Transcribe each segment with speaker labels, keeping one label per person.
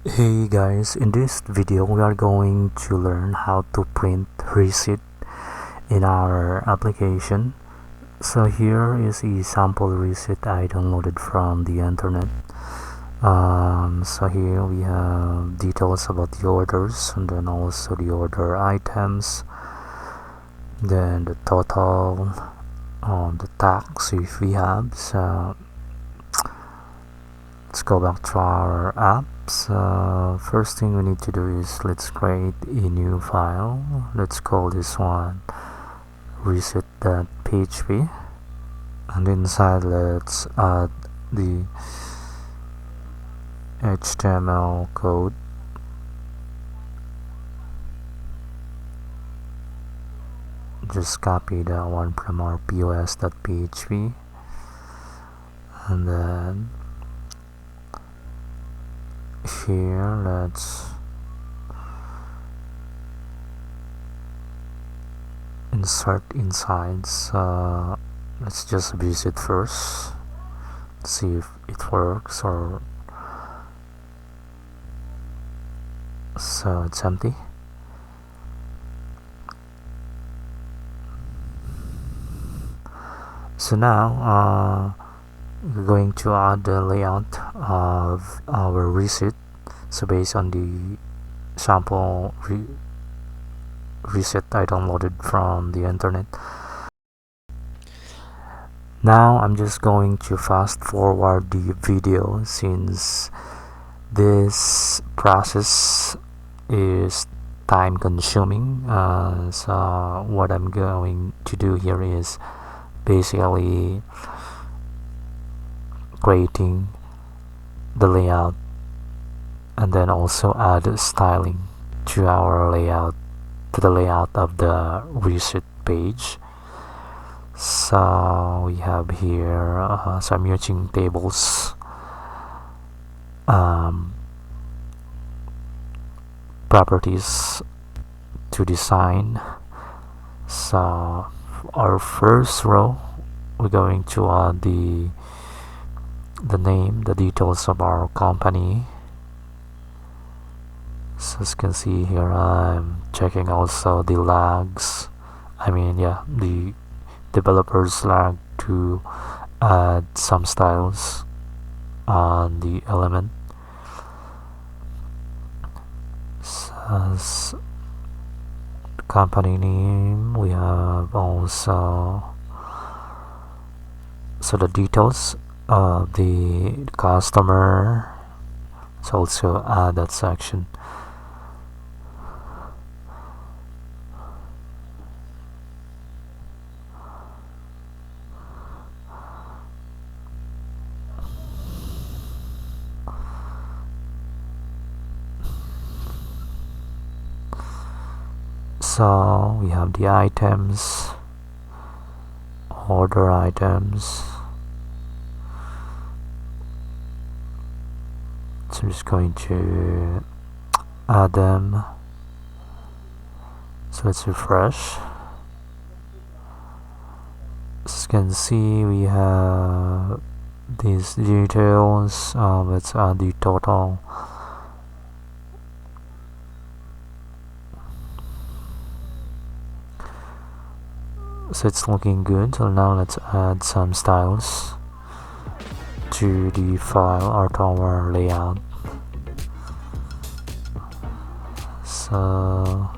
Speaker 1: Hey guys, in this video we are going to learn how to print receipt in our application. So here is a sample receipt I downloaded from the internet. So here we have details about the orders and then also the order items, then the total, the tax if we have. So let's go back to our apps. First thing we need to do is let's create a new file. Let's call this one reset.php, and inside let's add the HTML code. Just copy that one from our pos.php, and then here let's insert inside. So let's just visit first, see if it works, or so it's empty. So now we're going to add the layout of our receipt. So based on the sample receipt I downloaded from the internet. Now I'm just going to fast forward the video since this process is time consuming. So what I'm going to do here is basically creating the layout and then also add styling to our layout, to the layout of the receipt page. So we have here some using tables, properties to design. So our first row, we're going to add the name, the details of our company. So as you can see here, I'm checking also the lags, the developers lag to add some styles on the element. So as company name, we have also the details of the customer. Let's also add that section. So we have the items, order items. So I'm just going to add them. So let's refresh. As you can see, we have these details. Let's add the total. So it's looking good. So now let's add some styles to the file or to our layout. So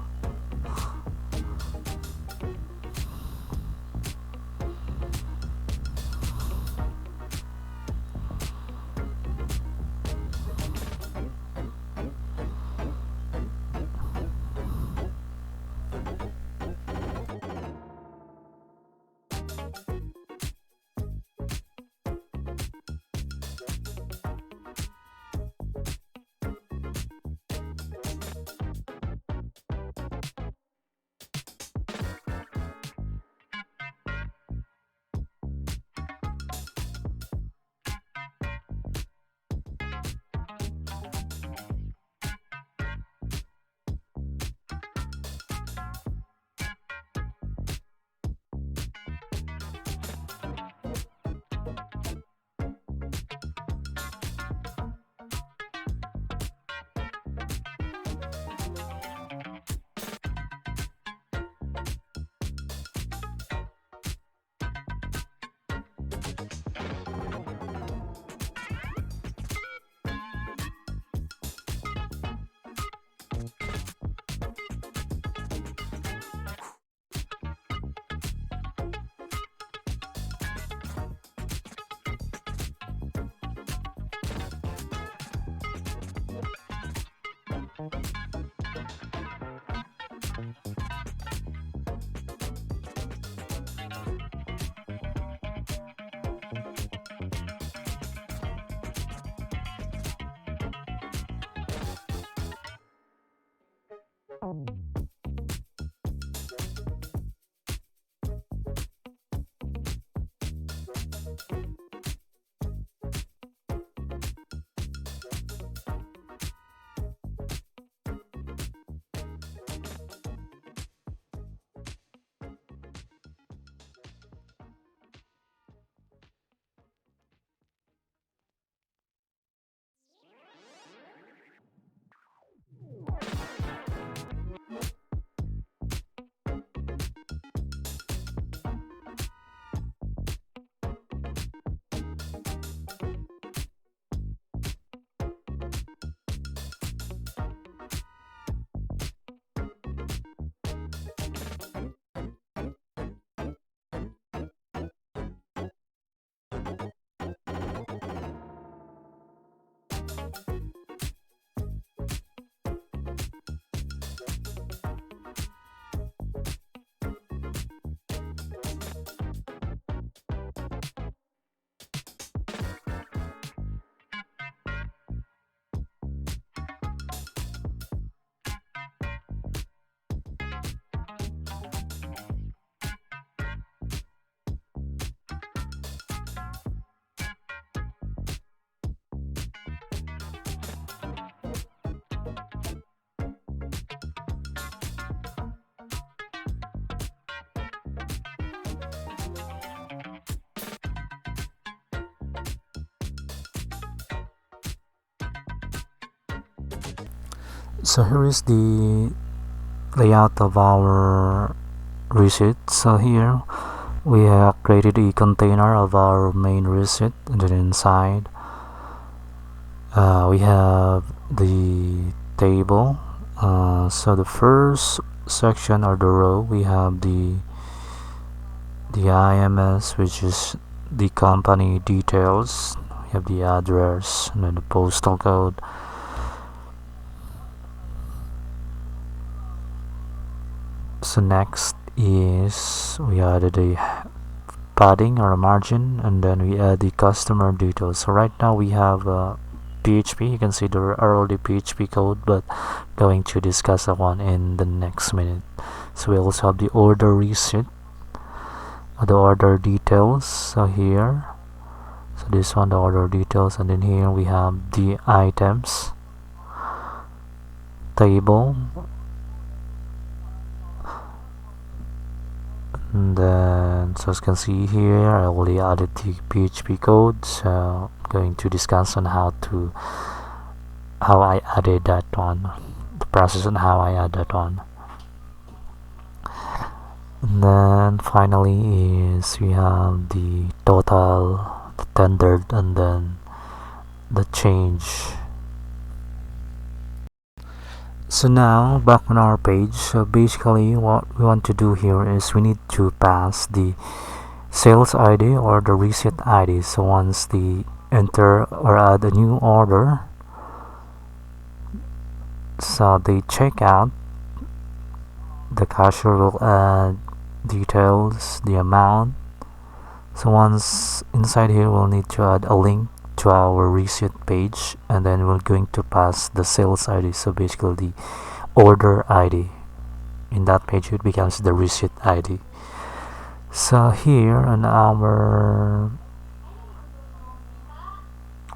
Speaker 1: So here is the layout of our receipt. So here we have created a container of our main receipt, and then inside we have the table. So the first section or the row, we have the IMS, which is the company details. We have the address and then the postal code. So next is we added a padding or a margin, and then we add the customer details. So right now we have PHP. You can see the early PHP code, but going to discuss that one in the next minute. So we also have the order receipt, the order details. So here, so this one, the order details, and then here we have the items table. And then, so as you can see here, I already added the PHP code, so I'm going to discuss on how I added that one, the process on how I add that one. And then finally is we have the total, the tendered, and then the change. So now back on our page, so basically what we want to do here is we need to pass the sales ID or the receipt ID. So once they enter or add a new order, so they check out, the cashier will add details, the amount. So once inside here, we'll need to add a link to our receipt page, and then we're going to pass the sales ID, so basically the order ID. In that page it becomes the receipt ID. So here on our,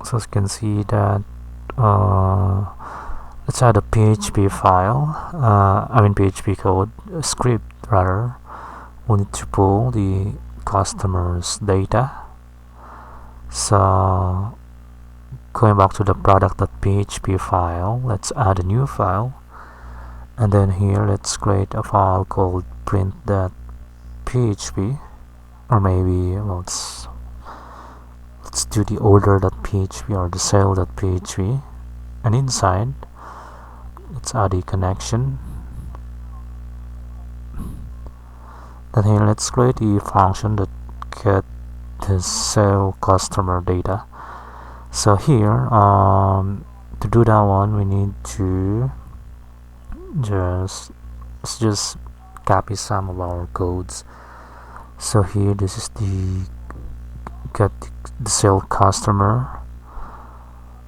Speaker 1: so you can see that let's add a PHP file, PHP code, script rather. We need to pull the customer's data. So going back to the product.php file, let's add a new file, and then here let's create a file called print.php, or maybe let's do the order.php or the sale.php, and inside let's add a connection. Then here let's create a function that get the sale customer data. So here to do that one, we need to just copy some of our codes. So here this is the get the sale customer.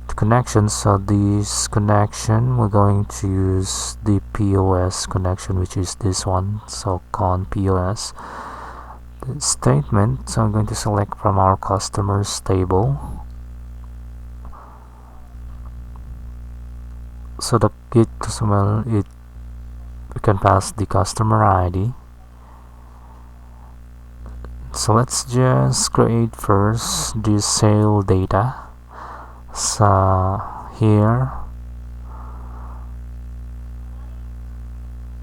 Speaker 1: To connection. So this connection, we're going to use the POS connection, which is this one, so con POS. The statement, so I'm going to select from our customers table. So the get customer, we can pass the customer ID. So let's just create first the sale data. So here,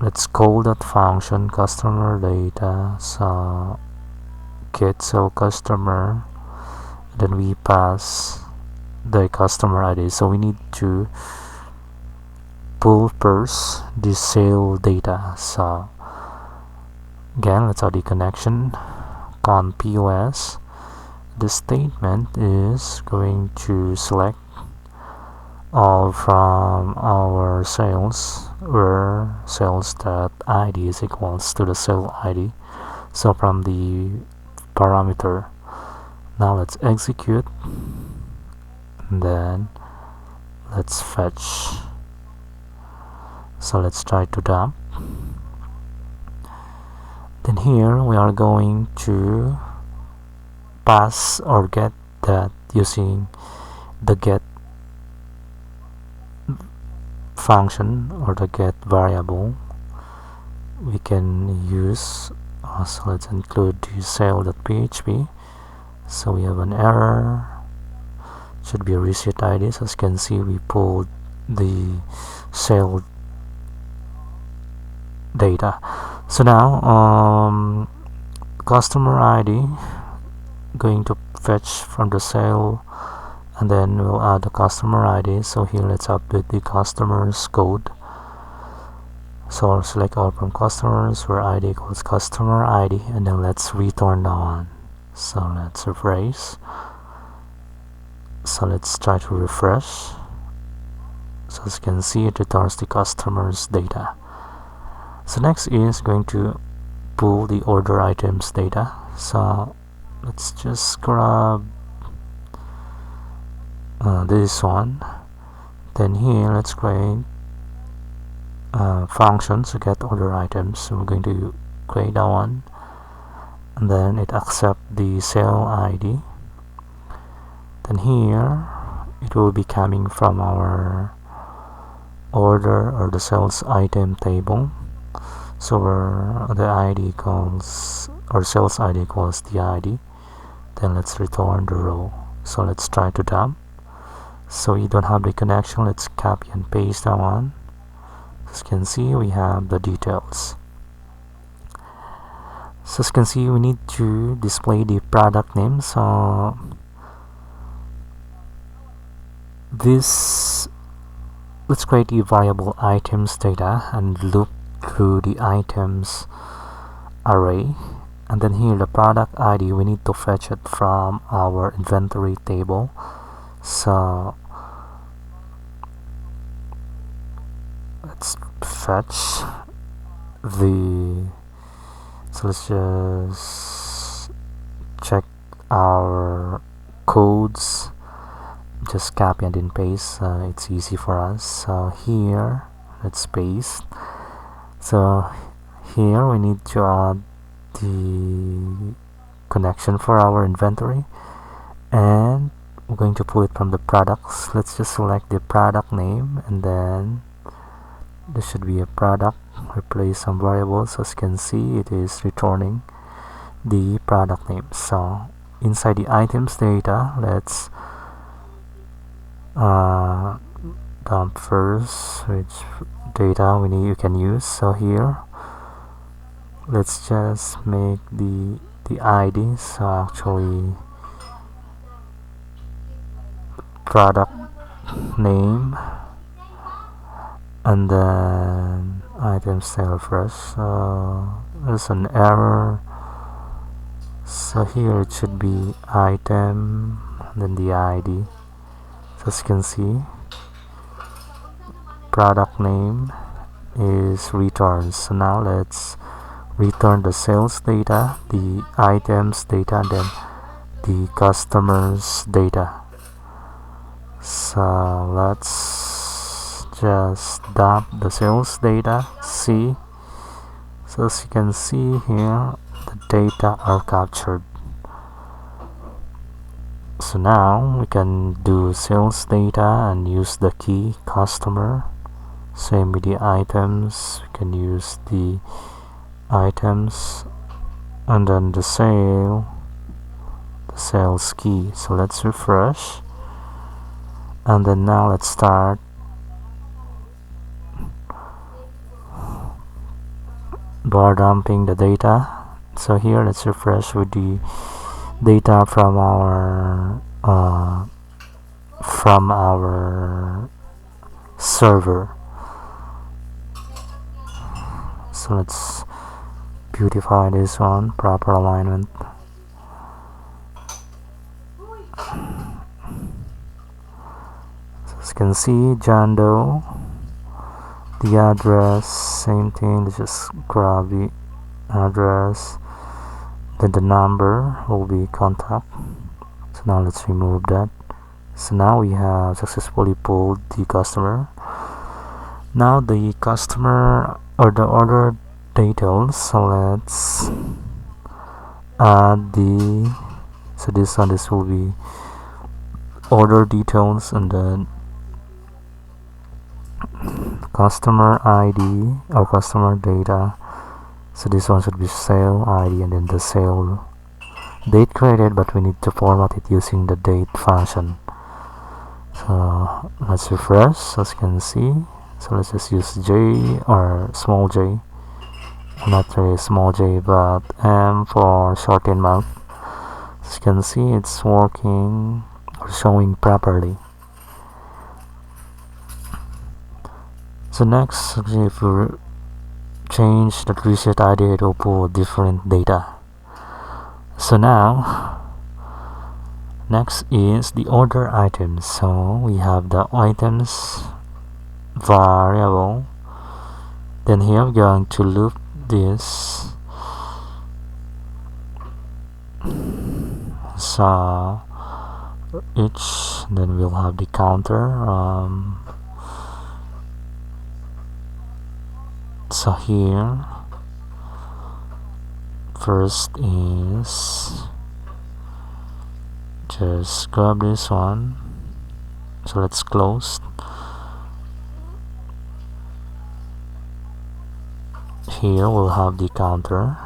Speaker 1: let's call that function customer data. So get sale customer, then we pass the customer ID. So we need to pull first the sale data. So again, let's add the connection on POS. The statement is going to select all from our sales where sales.id is equals to the sale ID. So from the parameter, now let's execute, and then let's fetch. So let's try to dump. Then here we are going to pass or get that using the get function or the get variable we can use. So let's include the sale.php. So we have an error, should be a receipt ID. So as you can see, we pulled the sale data. So now customer ID going to fetch from the sale, and then we'll add the customer ID. So here let's update the customer's code. So I'll select all from customers where ID equals customer ID, and then let's return the one. So let's refresh. So let's try to refresh. So as you can see, it returns the customer's data. So next is going to pull the order items data. So let's just grab this one. Then here let's create functions to get order items. So we're going to create that one, and then it accepts the sale ID. Then here it will be coming from our order or the sales item table. So where the ID equals or sales ID equals the ID, then let's return the row. So let's try to dump. So we don't have the connection, let's copy and paste that one. As you can see, we have the details. So as you can see, we need to display the product name. So this, let's create the variable items data and loop through the items array, and then here the product ID, we need to fetch it from our inventory table. So let's fetch the, so let's just check our codes, just copy and then paste. It's easy for us. So here let's paste. So here we need to add the connection for our inventory, and we're going to pull it from the products. Let's just select the product name, and then there should be a product, replace some variables. So as you can see, it is returning the product name. So inside the items data, let's dump first which data you can use. So here let's just make the ID. So actually product name, and then item style first. So there's an error. So here it should be item and then the ID. So as you can see, product name is returned. So now let's return the sales data, the items data, and then the customers data. So let's just dump the sales data. See, so as you can see here, the data are captured. So now we can do sales data and use the key customer. Same with the items, we can use the items, and then the sales key. So let's refresh, and then now let's start bar dumping the data. So here let's refresh with the data from our server. So let's beautify this one, proper alignment. So as you can see, John Doe, the address, same thing. Let's just grab the address, then the number will be contact. So now let's remove that. So now we have successfully pulled the customer. Now the customer or the order details, so let's add so this will be order details, and then customer ID or customer data. So this one should be sale ID, and then the sale date created, but we need to format it using the date function. So let's refresh, as you can see. So let's just use J or small j, not really small j, but M for shorten mouth. As you can see, it's working or showing properly. So next, if we change the reset ID, it will pull different data. So now next is the order items. So we have the items variable, then here we're going to loop this. So each, then we'll have the counter. So here first is just grab this one. So let's close. Here we'll have the counter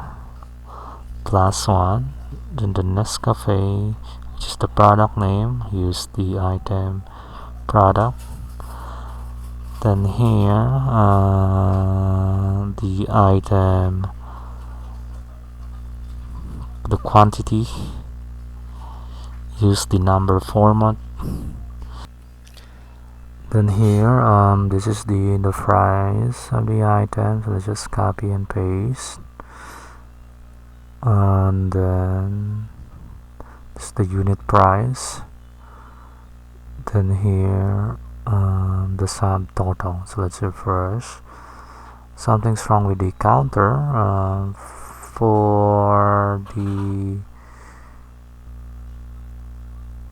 Speaker 1: +1, then the Nescafe, which is the product name, use the item product. Then here the item, the quantity, use the number format. Then here this is the price of the item, so let's just copy and paste, and then this is the unit price. Then here the subtotal. So let's refresh. Something's wrong with the counter. For the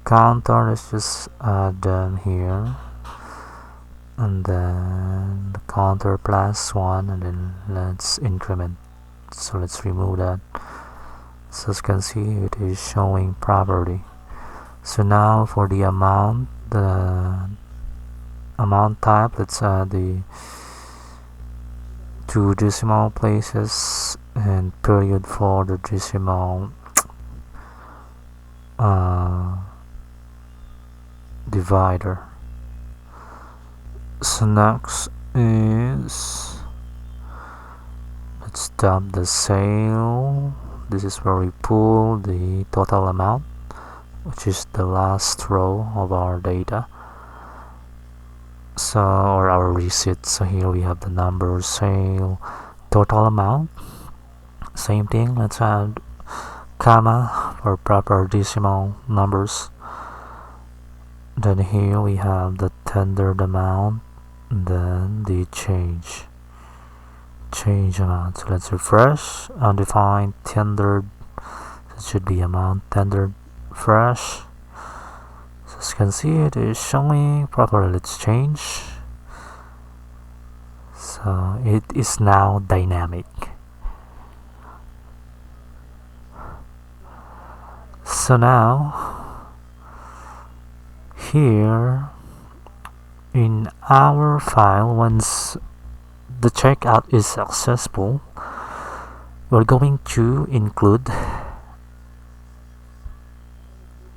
Speaker 1: counter, let's just add them here, and then the counter +1, and then let's increment. So let's remove that. So as you can see, it is showing properly. So now for the amount type, let's add the 2 decimal places and period for the decimal divider. So next is, let's dump the sale. This is where we pull the total amount, which is the last row of our data, so or our receipt. So here we have the number, sale, total amount. Same thing, let's add comma for proper decimal numbers. Then here we have the tendered amount, and then the change amount. So let's refresh. Undefined tendered, it should be amount tendered fresh. So as you can see, it is showing properly. Let's change. So it is now dynamic. So now here in our file, once the checkout is successful, we're going to include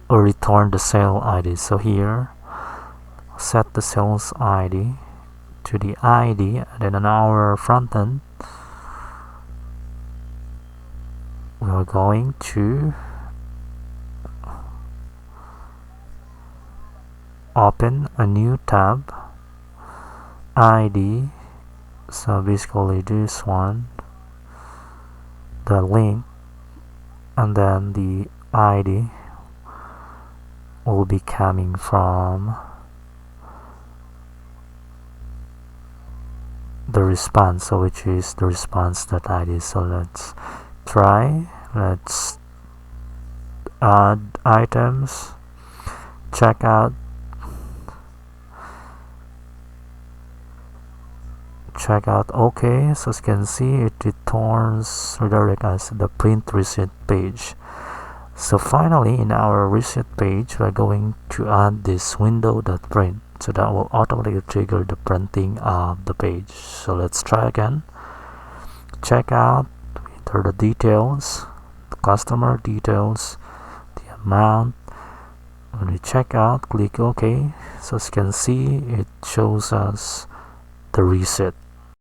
Speaker 1: or return the sale ID. So here, set the sales ID to the ID, and then on our front end, we are going to open a new tab, ID. So basically this one, the link, and then the ID will be coming from the response, so which is the response.id. So let's add items, checkout, OK. So as you can see, it redirect us to the print receipt page. So finally, in our receipt page, we're going to add this window.print, so that will automatically trigger the printing of the page. So let's try again. Checkout, enter the details, the customer details, the amount. When we check out, click OK. So as you can see, it shows us the receipt.